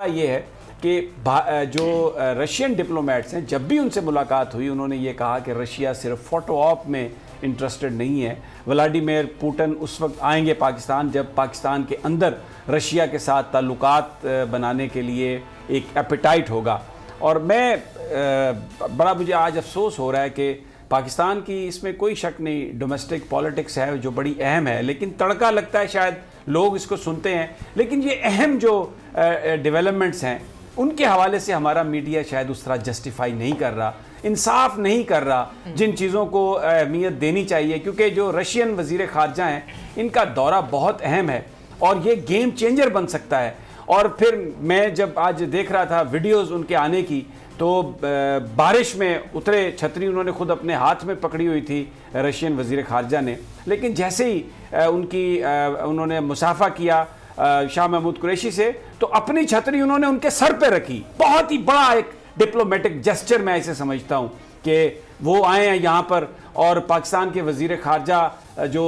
ये है कि जो रशियन डिप्लोमेट्स हैं, जब भी उनसे मुलाकात हुई उन्होंने ये कहा कि रशिया सिर्फ फोटो ऑप में इंटरेस्टेड नहीं है। व्लादिमीर पुतिन उस वक्त आएंगे पाकिस्तान जब पाकिस्तान के अंदर रशिया के साथ ताल्लुकात बनाने के लिए एक एपेटाइट होगा। और बड़ा मुझे आज अफसोस हो रहा है कि पाकिस्तान की इसमें कोई शक नहीं, डोमेस्टिक पॉलिटिक्स है जो बड़ी अहम है, लेकिन तड़का लगता है शायद लोग इसको सुनते हैं, लेकिन ये अहम जो डेवलपमेंट्स हैं उनके हवाले से हमारा मीडिया शायद उस तरह जस्टिफाई नहीं कर रहा, इंसाफ नहीं कर रहा जिन चीज़ों को अहमियत देनी चाहिए। क्योंकि जो रशियन वज़ीर ख़ारजा हैं इनका दौरा बहुत अहम है और ये गेम चेंजर बन सकता है। और फिर मैं जब आज देख रहा था वीडियोज़ उनके आने की, तो बारिश में उतरे, छतरी उन्होंने खुद अपने हाथ में पकड़ी हुई थी रशियन वज़ीर ख़ारजा ने, लेकिन जैसे ही उन्होंने मुसाफा किया शाह महमूद कुरैशी से, तो अपनी छतरी उन्होंने उनके सर पे रखी। बहुत ही बड़ा एक डिप्लोमेटिक जेस्चर मैं इसे समझता हूँ कि वो आए हैं यहाँ पर और पाकिस्तान के वज़ीर ख़ारजा जो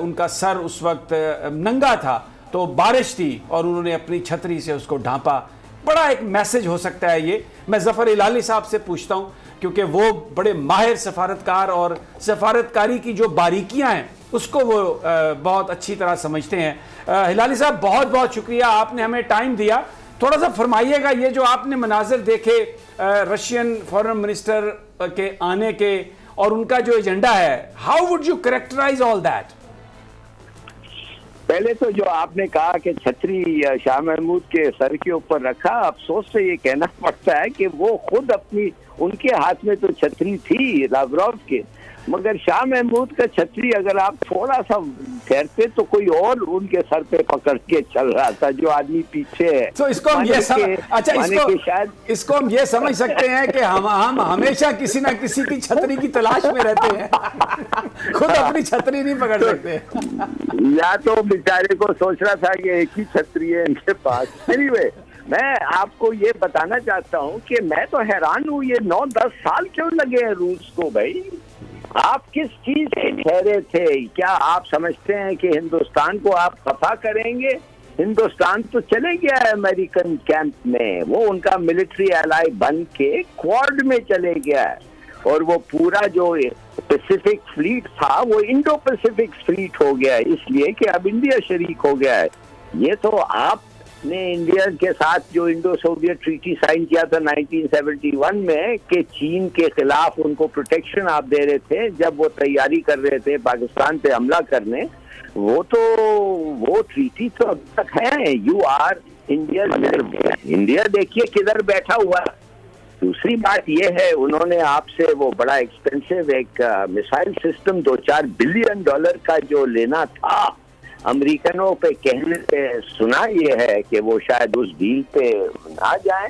उनका सर उस वक्त नंगा था, तो बारिश थी और उन्होंने अपनी छतरी से उसको ढांपा। बड़ा एक मैसेज हो सकता है ये। मैं ज़फ़र इलाही साहब से पूछता हूँ क्योंकि वो बड़े माहिर सफारतकार और सफारतकारी की जो बारीकियां हैं उसको वो बहुत अच्छी तरह समझते हैं। हिलाली साहब, बहुत बहुत शुक्रिया, आपने हमें टाइम दिया। थोड़ा सा फरमाइएगा, ये जो आपने मनाजिर देखे रशियन फॉरेन मिनिस्टर के आने के और उनका जो एजेंडा है, how would you characterize all that? पहले तो जो आपने कहा कि छतरी शाह महमूद के सर के ऊपर रखा, अफसोस से ये कहना पड़ता है कि वो खुद अपनी, उनके हाथ में तो छतरी थी लावरोव के, मगर शाह महमूद का छतरी अगर आप थोड़ा सा ठहरते तो कोई और उनके सर पे पकड़ के चल रहा था जो आदमी पीछे है। तो इसको हम ये शायद इसको हम ये समझ सकते हैं कि हम हमेशा किसी ना किसी की छतरी की तलाश में रहते हैं, खुद अपनी छतरी नहीं पकड़ सकते। या तो बेचारे को सोच रहा था कि एक ही छतरी है इनके पास। एनीवे, मैं आपको ये बताना चाहता हूँ कि मैं तो हैरान हूँ, ये 9-10 साल क्यों लगे हैं रूस को? भाई, आप किस चीज से ठहरे थे? क्या आप समझते हैं कि हिंदुस्तान को आप खफा करेंगे? हिंदुस्तान तो चले गया है अमेरिकन कैंप में, वो उनका मिलिट्री एलाई बन के क्वाड में चले गया है, और वो पूरा जो पैसिफिक फ्लीट था वो इंडो पैसिफिक फ्लीट हो गया है, इसलिए कि अब इंडिया शरीक हो गया है। ये तो आपने इंडिया के साथ जो इंडो सोवियत ट्रीटी साइन किया था 1971 में कि चीन के खिलाफ उनको प्रोटेक्शन आप दे रहे थे जब वो तैयारी कर रहे थे पाकिस्तान पे हमला करने, वो ट्रीटी तो अब तक है। यू आर इंडिया देखिए किधर बैठा हुआ। दूसरी बात यह है, उन्होंने आपसे वो बड़ा एक्सपेंसिव एक मिसाइल सिस्टम $2-4 बिलियन का जो लेना था, अमेरिकनों पे कहने पे सुना ये है कि वो शायद उस डील पे ना जाए।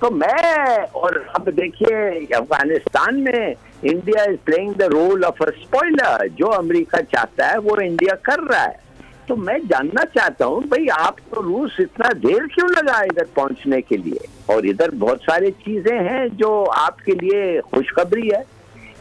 तो मैं, और अब देखिए अफगानिस्तान में India is playing the role of a spoiler, जो अमेरिका चाहता है वो इंडिया कर रहा है। तो मैं जानना चाहता हूँ भाई, आप तो रूस इतना देर क्यों लगा इधर पहुंचने के लिए? और इधर बहुत सारी चीजें हैं जो आपके लिए खुशखबरी है।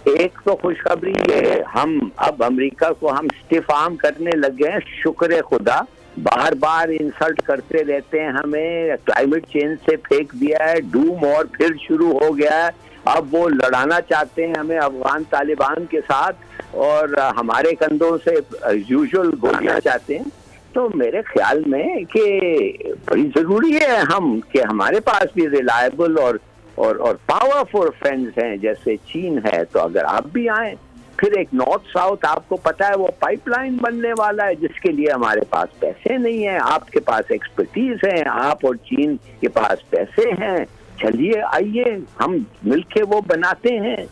एक तो खुशखबरी ये, हम अब अमेरिका को हम स्टिफ आर्म करने लग गए हैं, शुक्र है खुदा। बार बार इंसल्ट करते रहते हैं हमें, क्लाइमेट चेंज से फेंक दिया है, डूम और फिर शुरू हो गया है। अब वो लड़ाना चाहते हैं हमें अफगान तालिबान के साथ, और हमारे कंधों से यूजुअल गोलियां चाहते हैं। तो मेरे ख्याल में कि बड़ी जरूरी है कि हमारे पास भी रिलायबल और पावरफुल फ्रेंड्स हैं जैसे चीन है। तो अगर आप भी आए, फिर एक नॉर्थ साउथ आपको पता है वो पाइपलाइन बनने वाला है जिसके लिए हमारे पास पैसे नहीं है, आपके पास एक्सपर्टीज है, आप और चीन के पास पैसे हैं। चलिए आइए, हम मिलके वो बनाते हैं।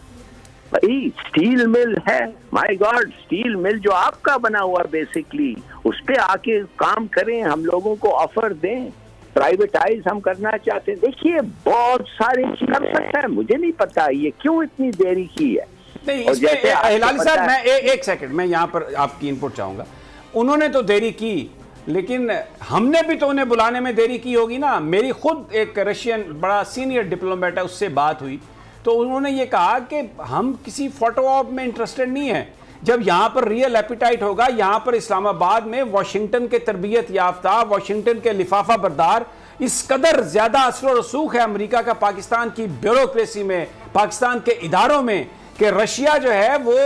भाई, स्टील मिल है, माय गॉड, स्टील मिल जो आपका बना हुआ बेसिकली, उस पे आके काम करें, हम लोगों को ऑफर दें। प्राइवेटाइज हम करना चाहते हैं। देखिए, बहुत सारे कर सकता है, मुझे नहीं पता ये क्यों इतनी देरी की है। नहीं, हिलाली साहब, मैं एक सेकंड, मैं यहाँ पर आपकी इनपुट चाहूंगा। उन्होंने तो देरी की, लेकिन हमने भी तो उन्हें बुलाने में देरी की होगी ना। मेरी खुद एक रशियन बड़ा सीनियर डिप्लोमेट है, उससे बात हुई तो उन्होंने ये कहा कि हम किसी फोटो ऑप में इंटरेस्टेड नहीं है। जब यहाँ पर रियल एपिटाइट होगा, यहाँ पर इस्लामाबाद में वाशिंगटन के तरबियत याफ्ता, वाशिंगटन के लिफाफा बरदार इस कदर ज्यादा असर और रसूख है अमेरिका का पाकिस्तान की ब्यूरोक्रेसी में, पाकिस्तान के इदारों में, कि रशिया जो है वो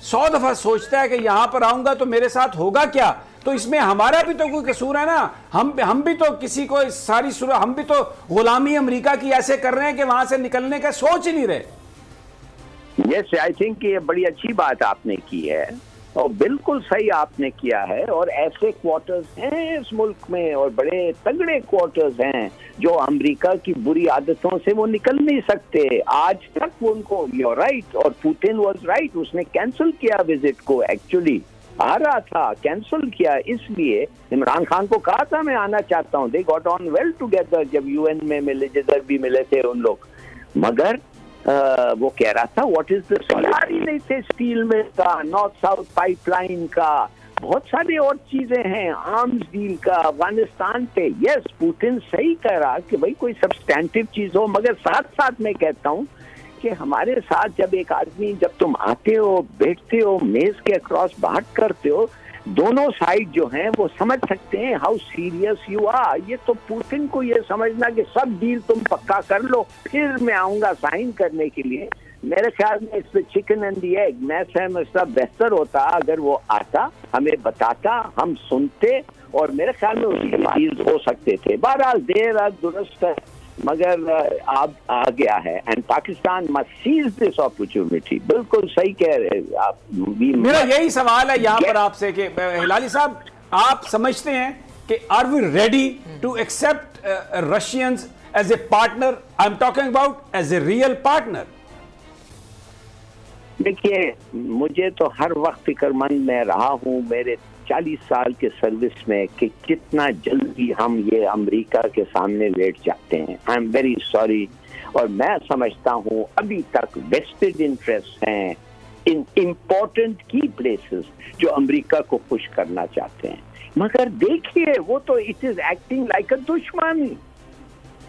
100 दफा सोचता है कि यहां पर आऊंगा तो मेरे साथ होगा क्या। तो इसमें हमारा भी तो कोई कसूर है ना। हम भी तो किसी को इस सारी सूरत, हम भी तो गुलामी अमेरिका की ऐसे कर रहे हैं कि वहां से निकलने का सोच ही नहीं रहे। यस, आई थिंक ये बड़ी अच्छी बात आपने की है और बिल्कुल सही आपने किया है। और ऐसे क्वार्टर्स हैं इस मुल्क में और बड़े तगड़े क्वार्टर्स हैं जो अमेरिका की बुरी आदतों से वो निकल नहीं सकते। आज तक उनको, यू राइट, और पुतिन वाज राइट, उसने कैंसिल किया विजिट को। एक्चुअली आ रहा था, कैंसिल किया, इसलिए इमरान खान को कहा था मैं आना चाहता हूँ। They got on well together, जब यूएन में मिले, जिधर भी मिले थे उन लोग। मगर वो कह रहा था व्हाट इज द सोलार ही नहीं थे, स्टील मिल का, नॉर्थ साउथ पाइपलाइन का, बहुत सारी और चीजें हैं, आर्म्स डील का, अफगानिस्तान पे। यस, पुतिन सही कह रहा कि भाई कोई सब्सटैंटिव चीज हो। मगर साथ साथ मैं कहता हूँ कि हमारे साथ जब एक आदमी, जब तुम आते हो, बैठते हो, मेज के अक्रॉस बात करते हो, दोनों साइड जो हैं वो समझ सकते हैं हाउ सीरियस यू आर। ये तो पुतिन को ये समझना कि सब डील तुम पक्का कर लो फिर मैं आऊंगा साइन करने के लिए, मेरे ख्याल में इस पे चिकन एंड द एग। मैं समझता बेहतर होता अगर वो आता, हमें बताता, हम सुनते, और मेरे ख्याल में उसके डील हो सकते थे। बहरहाल देर दुरुस्त है, मगर अब आ गया है and Pakistan must seize this opportunity. बिल्कुल सही कह रहे हैं आप। मेरा यही सवाल है यहाँ पर आपसे कि हिलाली साहब, आप समझते हैं कि are we ready to accept Russians as a partner? I am talking about as a real partner. देखिए, मुझे तो हर वक्त फिक्रमंद मैं रहा हूँ मेरे 40 साल के सर्विस में कि कितना जल्दी हम ये अमेरिका के सामने लेट जाते हैं। I am very sorry. और मैं समझता हूँ अभी तक वेस्टेड इंटरेस्ट हैं इन इम्पोर्टेंट की प्लेसेस जो अमेरिका को खुश करना चाहते हैं। मगर देखिए, वो तो इट इज एक्टिंग लाइक अ दुश्मन।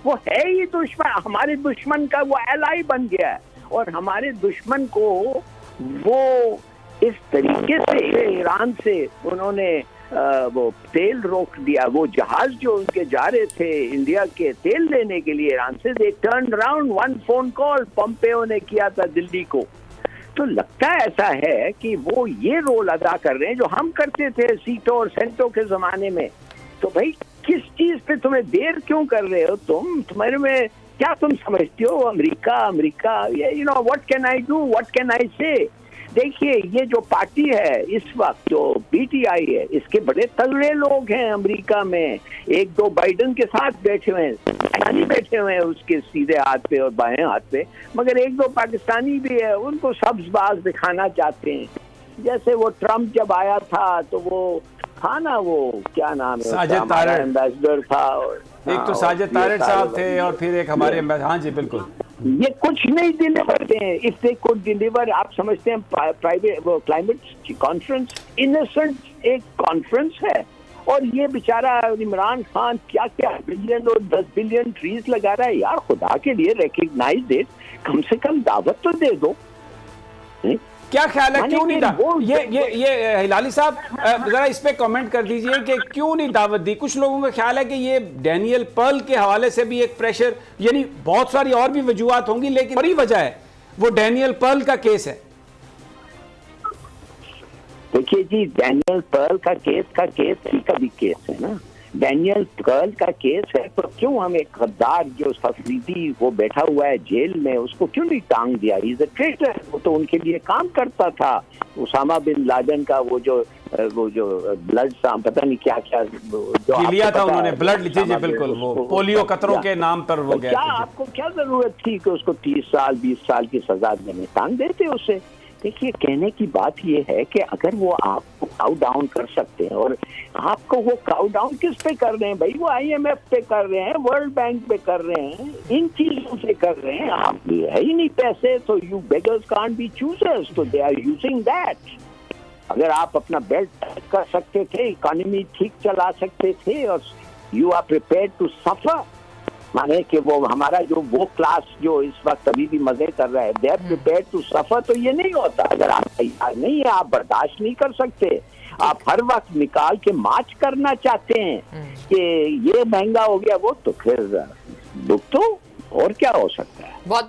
वो है ही दुश्मन, हमारे दुश्मन का वो एलाई बन गया है। और हमारे दुश्मन को वो इस तरीके से ईरान से उन्होंने वो तेल रोक दिया। वो जहाज जो उनके जा रहे थे इंडिया के तेल लेने के लिए ईरान से, they turn around, one phone call Pompeo ने किया था दिल्ली को। तो लगता ऐसा है कि वो ये रोल अदा कर रहे हैं जो हम करते थे सीटों और सेंटों के जमाने में। तो भाई किस चीज पे तुम्हें देर क्यों कर रहे हो तुम? तुम्हारे में क्या तुम समझते हो America America? You know what can I do, what can I से? देखिए, ये जो पार्टी है इस वक्त, जो पीटीआई है, इसके बड़े तगड़े लोग हैं अमेरिका में। एक दो बाइडन के साथ बैठे हुए हैं, पाकिस्तानी बैठे हुए हैं उसके सीधे हाथ पे और बाएं हाथ पे, मगर एक दो पाकिस्तानी भी है। उनको सब्जबाज दिखाना चाहते हैं। जैसे वो ट्रम्प जब आया था तो वो था ना, वो क्या नाम है, साजिद तारिक एम्बेसडर था। एक तो साजिद तारिक साहब थे और फिर एक हमारे एम्बेसडर। हाँ जी, बिल्कुल। ये कुछ नहीं डिलीवर हैं। इफ दे कुड डिलीवर, आप समझते हैं प्राइवेट क्लाइमेट कॉन्फ्रेंस इनोसेंट एक कॉन्फ्रेंस है, और ये बेचारा इमरान खान क्या क्या बिलियन और 10 बिलियन ट्रीज लगा रहा है। यार खुदा के लिए रिकग्नाइज इट, कम से कम दावत तो दे दो। क्या ख्याल है, क्यों नहीं ये हिलाली साहब जरा इस पे कमेंट कर दीजिए कि क्यों नहीं दावत दी? कुछ लोगों का ख्याल है कि ये डैनियल पर्ल के हवाले से भी एक प्रेशर, यानी बहुत सारी और भी वजूहात होंगी, लेकिन बड़ी वजह है वो डैनियल पर्ल का केस है। देखिए जी, डैनियल पर्ल का केस ही का भी केस है ना। डैनियल पर्ल का केस है तो क्यों हम एक गद्दार जो अफरीदी वो बैठा हुआ है जेल में, उसको क्यों नहीं टांग दिया? Is a traitor. वो तो उनके लिए काम करता था। उसामा बिन लादेन का वो जो ब्लड पता नहीं क्या क्या जो लिया था उन्होंने, ब्लड लीजिए, बिल्कुल वो पोलियो कतरों के नाम पर वो गया। क्या आपको क्या जरूरत थी कि उसको 30 साल 20 साल की सजा देने? टांग देते उसे। देखिए, कहने की बात ये है कि अगर वो आपको काउ डाउन कर सकते हैं, और आपको वो काउ डाउन किस पे कर रहे हैं भाई? वो IMF पे कर रहे हैं, वर्ल्ड बैंक पे कर रहे हैं, इन चीजों से कर रहे हैं। आप है ही नहीं पैसे, तो you beggars can't be choosers, तो दे आर यूजिंग दैट। अगर आप अपना बेल्ट कर सकते थे, इकोनॉमी ठीक चला सकते थे, और you are prepared to suffer, माने कि वो हमारा जो वो क्लास जो इस वक्त अभी भी मजे कर रहा है, they are prepared to suffer, तो ये नहीं होता। अगर आप तैयार नहीं है, आप बर्दाश्त नहीं कर सकते, आप हर वक्त निकाल के मार्च करना चाहते हैं कि ये महंगा हो गया वो, तो फिर दुख तो और क्या हो सकता है। बहुत